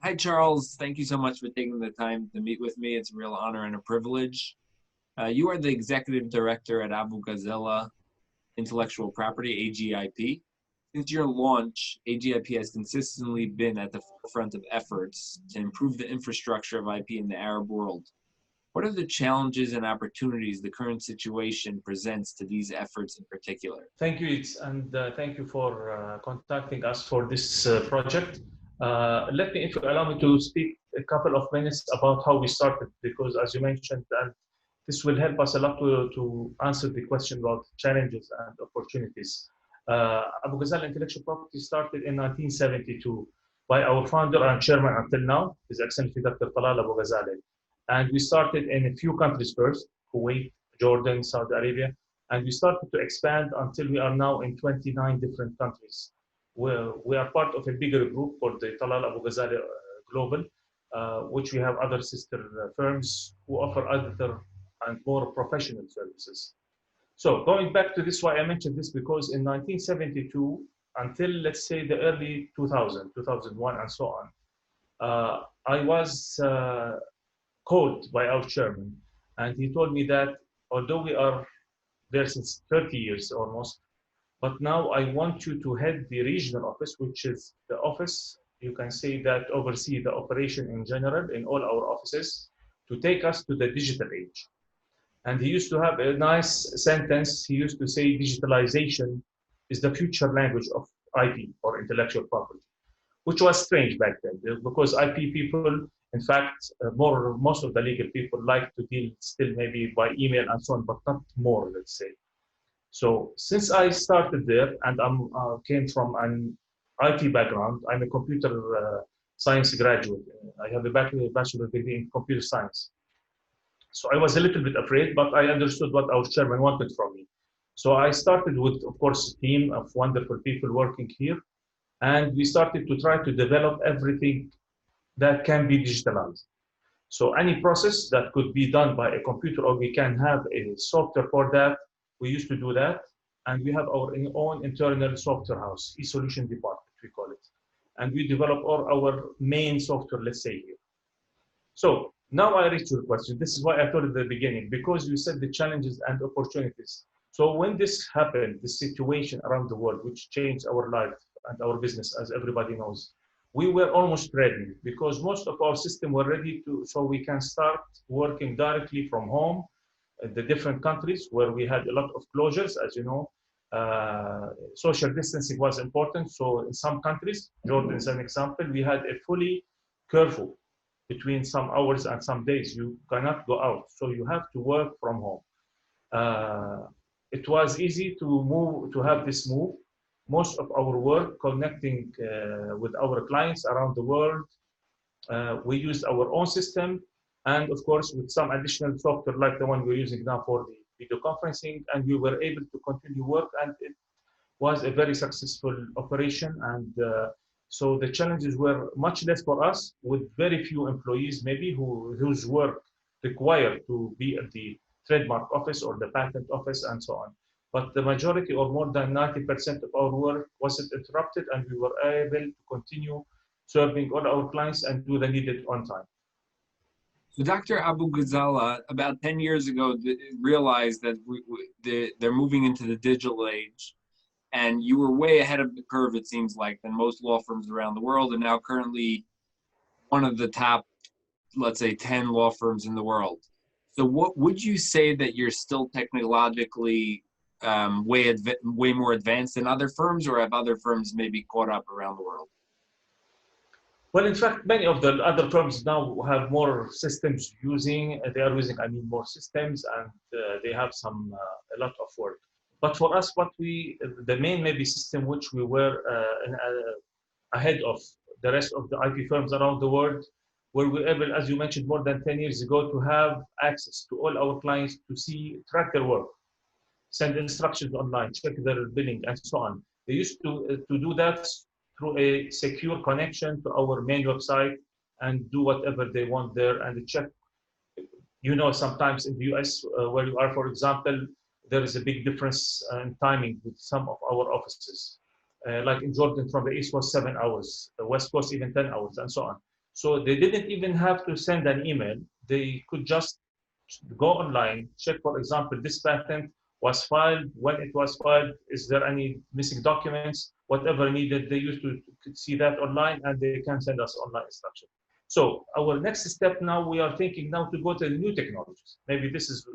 Hi, Charles. Thank you so much for taking the time to meet with me. It's a real honor and a privilege. You are the executive director at Abu-Ghazaleh Intellectual Property, AGIP. Since your launch, AGIP has consistently been at the forefront of efforts to improve the infrastructure of IP in the Arab world. What are the challenges and opportunities the current situation presents to these efforts in particular? Thank you, and thank you for contacting us for this project. Let me, if you allow me to speak a couple of minutes about how we started, because as you mentioned, and this will help us a lot to answer the question about challenges and opportunities. Abu-Ghazaleh Intellectual Property started in 1972 by our founder and chairman until now, His Excellency Dr. Talal Abu-Ghazaleh. And we started in a few countries first, Kuwait, Jordan, Saudi Arabia, and we started to expand until we are now in 29 different countries. We are part of a bigger group called the Talal Abu-Ghazaleh Global, which we have other sister firms who offer other and more professional services. So going back to this, why I mentioned this, because in 1972 until let's say the early 2000, 2001 and so on, I was called by our chairman, and he told me that although we are there since 30 years almost, but now I want you to head the regional office, which is the office, you can say, that oversee the operation in general in all our offices, to take us to the digital age. And he used to have a nice sentence. He used to say, digitalization is the future language of IP, or intellectual property, which was strange back then, because IP people, in fact, most of the legal people like to deal still maybe by email and so on, but not more, let's say. So since I started there, and I came from an IT background, I'm a computer science graduate. I have a bachelor degree in computer science. So I was a little bit afraid, but I understood what our chairman wanted from me. So I started with, of course, a team of wonderful people working here, and we started to try to develop everything that can be digitalized. So any process that could be done by a computer, or we can have a software for that, we used to do that. And we have our own internal software house, e-solution department, we call it. And we develop all our main software, let's say here. So now I reach your question. This is why I told at the beginning, because you said the challenges and opportunities. So when this happened, this situation around the world, which changed our life and our business, as everybody knows, we were almost ready, because most of our system were ready to, so we can start working directly from home. The different countries where we had a lot of closures, as you know, social distancing was important. So in some countries, Jordan is an example, we had a fully curfew between some hours and some days. You cannot go out, so you have to work from home. It was easy to move, to have this move. Most of our work connecting with our clients around the world, we used our own system, and of course with some additional software like the one we're using now for the video conferencing, and we were able to continue work, and it was a very successful operation. And so the challenges were much less for us, with very few employees maybe whose work required to be at the trademark office or the patent office and so on. But the majority, or more than 90% of our work, wasn't interrupted, and we were able to continue serving all our clients and do the needed on time. So Dr. Abu-Ghazaleh, about 10 years ago, realized that they're moving into the digital age, and you were way ahead of the curve, it seems like, than most law firms around the world, and now currently one of the top, let's say, 10 law firms in the world. So what would you say that you're still technologically way more advanced than other firms, or have other firms maybe caught up around the world? Well, in fact, many of the other firms now have more systems using, they are using, I mean, more systems, and they have a lot of work. But for us, the main maybe system which we were ahead of the rest of the IP firms around the world, where we were able, as you mentioned, more than 10 years ago, to have access to all our clients to track their work, send instructions online, check their billing, and so on. They used to do that through a secure connection to our main website, and do whatever they want there and check. You know, sometimes in the US, where you are, for example, there is a big difference in timing with some of our offices. Like in Jordan, from the East Coast, 7 hours, the West Coast, even 10 hours, and so on. So they didn't even have to send an email. They could just go online, check, for example, this patent was filed, when it was filed, is there any missing documents, whatever needed, they used to see that online and they can send us online instruction. So our next step now, we are thinking now to go to the new technologies. Maybe this is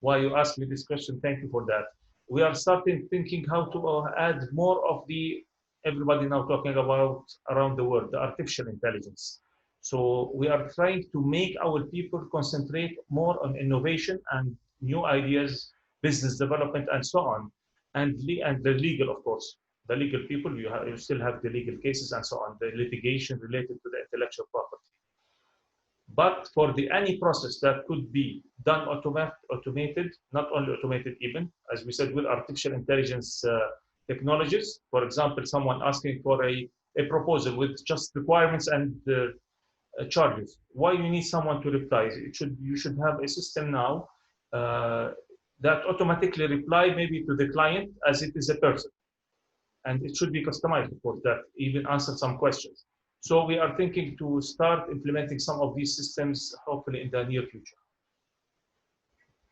why you asked me this question. Thank you for that. We are starting thinking how to add more of the, everybody now talking about around the world, the artificial intelligence. So we are trying to make our people concentrate more on innovation and new ideas, business development, and so on, and the legal, of course. The legal people, you still have the legal cases and so on, the litigation related to the intellectual property. But for the any process that could be done automated, not only automated even, as we said, with artificial intelligence technologies, for example, someone asking for a proposal with just requirements and charges. Why you need someone to reply? You should have a system now that automatically reply maybe to the client as it is a person, and it should be customized, of course, that even answer some questions. So we are thinking to start implementing some of these systems, hopefully in the near future.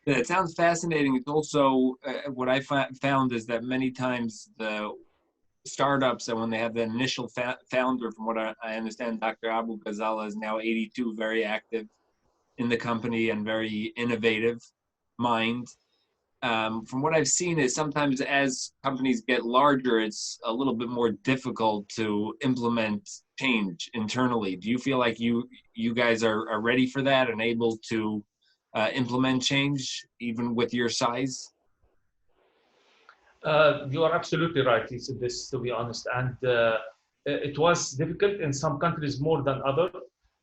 Yeah, it sounds fascinating. It's also what I found is that many times the startups, and when they have the initial founder, from what I understand, Dr. Abu-Ghazaleh is now 82, very active in the company and very innovative mind. From what I've seen is sometimes as companies get larger, it's a little bit more difficult to implement change internally. Do you feel like you guys are ready for that and able to implement change even with your size? You are absolutely right, this, to be honest. And it was difficult in some countries more than others.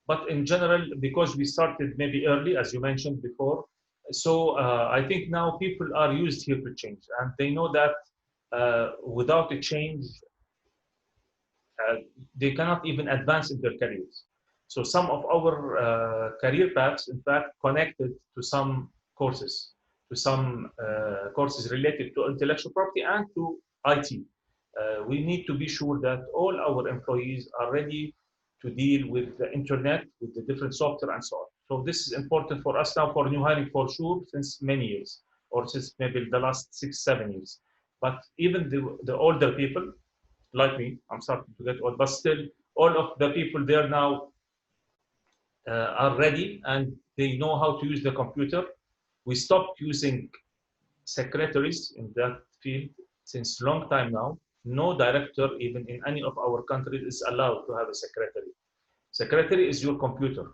But in general, because we started maybe early, as you mentioned before, so I think now people are used here to change. And they know that without a change, they cannot even advance in their careers. So some of our career paths, in fact, connected to some courses, courses related to intellectual property and to IT. We need to be sure that all our employees are ready to deal with the internet, with the different software and so on. So this is important for us now for new hiring for sure since many years, or since maybe the last 6-7 years. But even the older people, like me, I'm starting to get old, but still all of the people there now are ready and they know how to use the computer. We stopped using secretaries in that field since long time now. No director, even in any of our countries, is allowed to have a secretary. Secretary is your computer.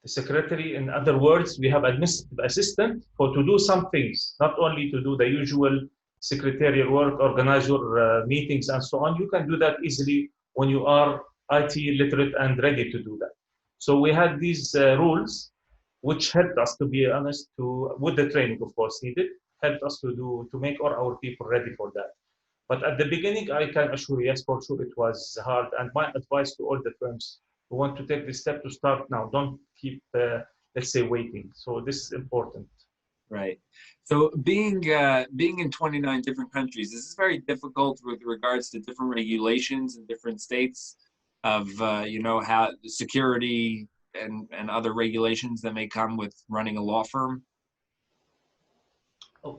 The secretary, in other words, we have administrative assistant for to do some things, not only to do the usual secretarial work, organize your meetings and so on. You can do that easily when you are IT literate and ready to do that. So we had these rules, which helped us, to be honest, with the training, of course, needed, helped us to make all our people ready for that. But at the beginning, I can assure you, yes, for sure, it was hard. And my advice to all the firms who want to take the step to start now, don't keep, let's say, waiting. So this is important. Right. So being in 29 different countries, this is very difficult with regards to different regulations in different states of how security and other regulations that may come with running a law firm.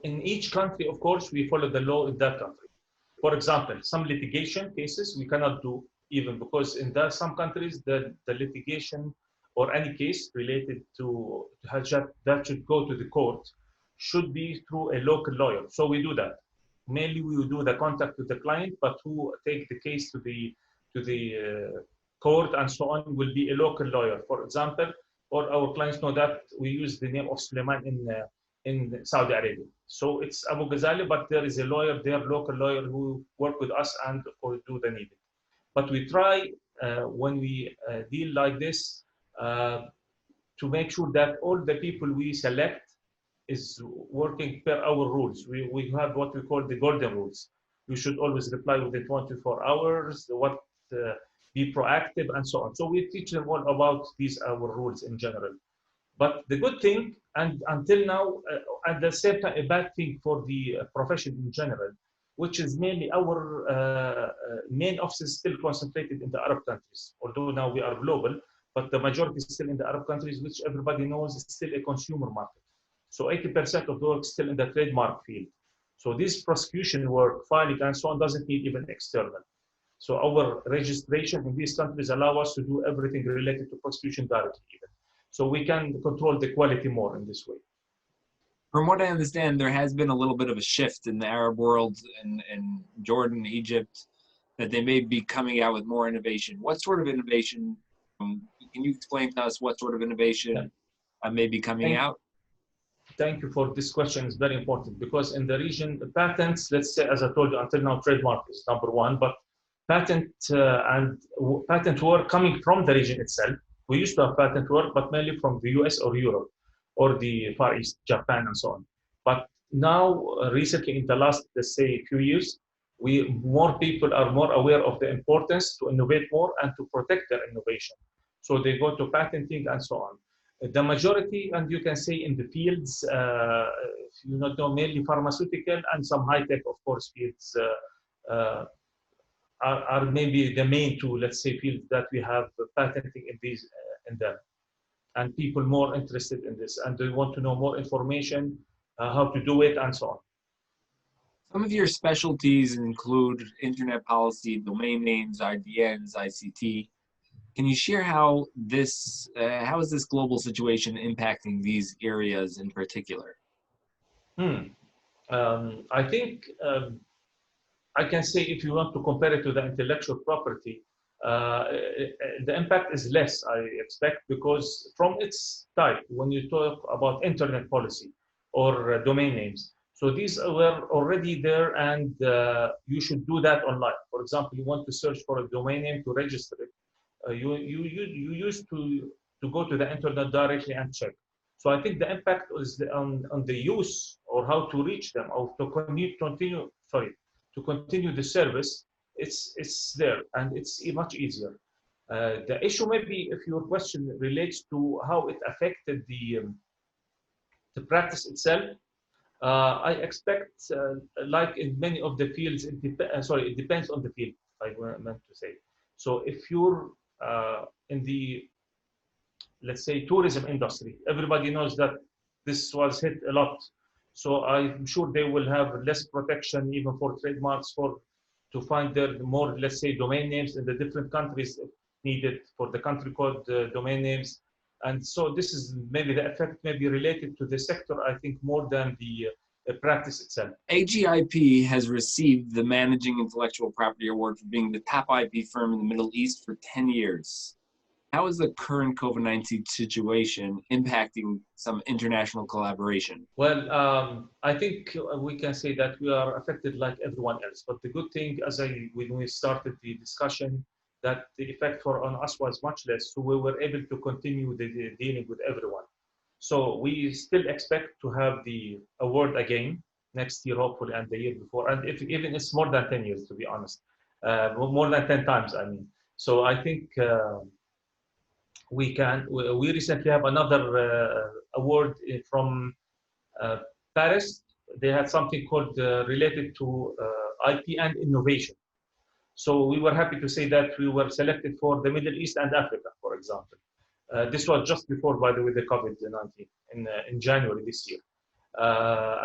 In each country, of course, we follow the law in that country. For example, some litigation cases we cannot do even because in some countries the litigation or any case related to that should go to the court should be through a local lawyer. So we do that. Mainly we will do the contact with the client, but who take the case to the court and so on will be a local lawyer. For example, all our clients know that we use the name of Suleiman in Saudi Arabia. So it's Abu-Ghazaleh, but there is a lawyer there, local lawyer who work with us and of course do the needed. But we try when we deal like this to make sure that all the people we select is working per our rules. We have what we call the golden rules. You should always reply within 24 hours, be proactive and so on. So we teach them all about these our rules in general. But the good thing, and until now, at the same time, a bad thing for the profession in general, which is mainly our main office is still concentrated in the Arab countries, although now we are global, but the majority is still in the Arab countries, which everybody knows is still a consumer market. So 80% of the work is still in the trademark field. So this prosecution work, filing, and so on doesn't need even external. So our registration in these countries allow us to do everything related to prosecution directly even. So we can control the quality more in this way. From what I understand, there has been a little bit of a shift in the Arab world and Jordan, Egypt, that they may be coming out with more innovation. What sort of innovation? Can you explain to us what sort of innovation may be coming out? Thank you for this question. It's very important because in the region, the patents, let's say, as I told you, until now, trademark is number one, but patent work coming from the region itself. We used to have patent work, but mainly from the US or Europe or the Far East, Japan, and so on. But now, recently, in the last, let's say, few years, more people are more aware of the importance to innovate more and to protect their innovation. So they go to patenting and so on. The majority, and you can say in the fields, you know, mainly pharmaceutical and some high-tech, of course, fields are maybe the main two, let's say, fields that we have patenting in them. And people more interested in this, and they want to know more information, how to do it, and so on. Some of your specialties include internet policy, domain names, IDNs, ICT. Can you share how is this global situation impacting these areas in particular? I think I can say if you want to compare it to the intellectual property, the impact is less, I expect, because from its type, when you talk about internet policy or domain names, so these were already there and you should do that online. For example, you want to search for a domain name to register it. You used to go to the internet directly and check. So I think the impact is on the use or how to reach them or to continue the service. It's there and it's much easier. The issue maybe if your question relates to how it affected the practice itself, I expect like in many of the fields, it depends on the field, I meant to say. So if you're in the, let's say, tourism industry, everybody knows that this was hit a lot. So I'm sure they will have less protection even for trademarks to find their more, let's say, domain names in the different countries needed for the country code domain names. And so this is maybe the effect may be related to the sector, I think, more than the practice itself. AGIP has received the Managing Intellectual Property Award for being the top IP firm in the Middle East for 10 years. How is the current COVID-19 situation impacting some international collaboration? Well, I think we can say that we are affected like everyone else. But the good thing, when we started the discussion, that the effect on us was much less. So we were able to continue dealing with everyone. So we still expect to have the award again next year, hopefully, and the year before. And if even it's more than 10 years, to be honest, more than 10 times, I mean. So I think we recently have another award from Paris. They had something called related to IP and innovation. So we were happy to say that we were selected for the Middle East and Africa, for example. This was just before, by the way, the COVID-19 in January this year.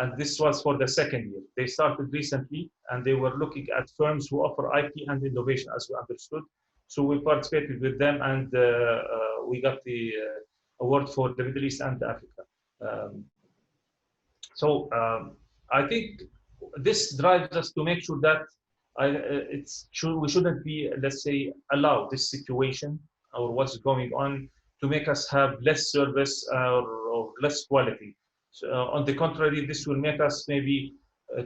And this was for the second year. They started recently, and they were looking at firms who offer IP and innovation, as we understood. So we participated with them, and we got the award for the Middle East and Africa. I think this drives us to make sure that we shouldn't be, let's say, allow this situation or what's going on to make us have less service or less quality. So, on the contrary, this will make us maybe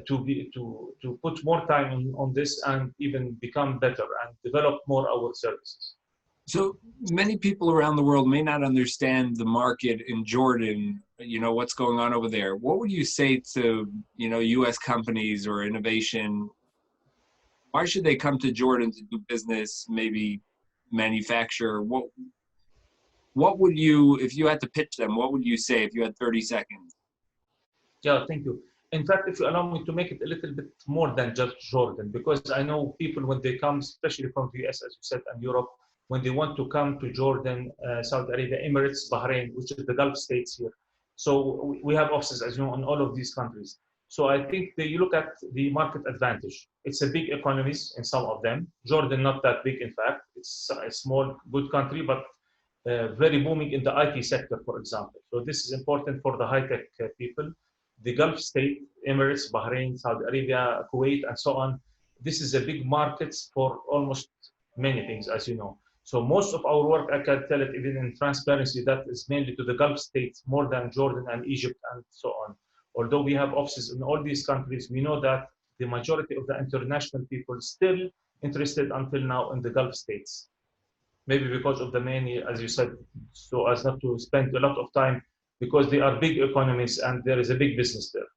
to put more time on this and even become better and develop more our services. So many people around the world may not understand the market in Jordan, you know, what's going on over there. What would you say to, you know, US companies or innovation? Why should they come to Jordan to do business, maybe manufacture? What would you, if you had to pitch them, what would you say if you had 30 seconds? Yeah, thank you. In fact, if you allow me to make it a little bit more than just Jordan, because I know people when they come, especially from the US, as you said, and Europe, when they want to come to Jordan, Saudi Arabia, Emirates, Bahrain, which is the Gulf states here. So we have offices, as you know, in all of these countries. So I think that you look at the market advantage. It's a big economies in some of them. Jordan, not that big, in fact. It's a small, good country, but very booming in the IT sector, for example. So this is important for the high-tech people. The Gulf state, Emirates, Bahrain, Saudi Arabia, Kuwait, and so on. This is a big market for almost many things, as you know. So most of our work, I can tell it even in transparency, that is mainly to the Gulf states more than Jordan and Egypt and so on. Although we have offices in all these countries, we know that the majority of the international people still interested until now in the Gulf states. Maybe because of the many, as you said, so as not to spend a lot of time, because they are big economies and there is a big business there.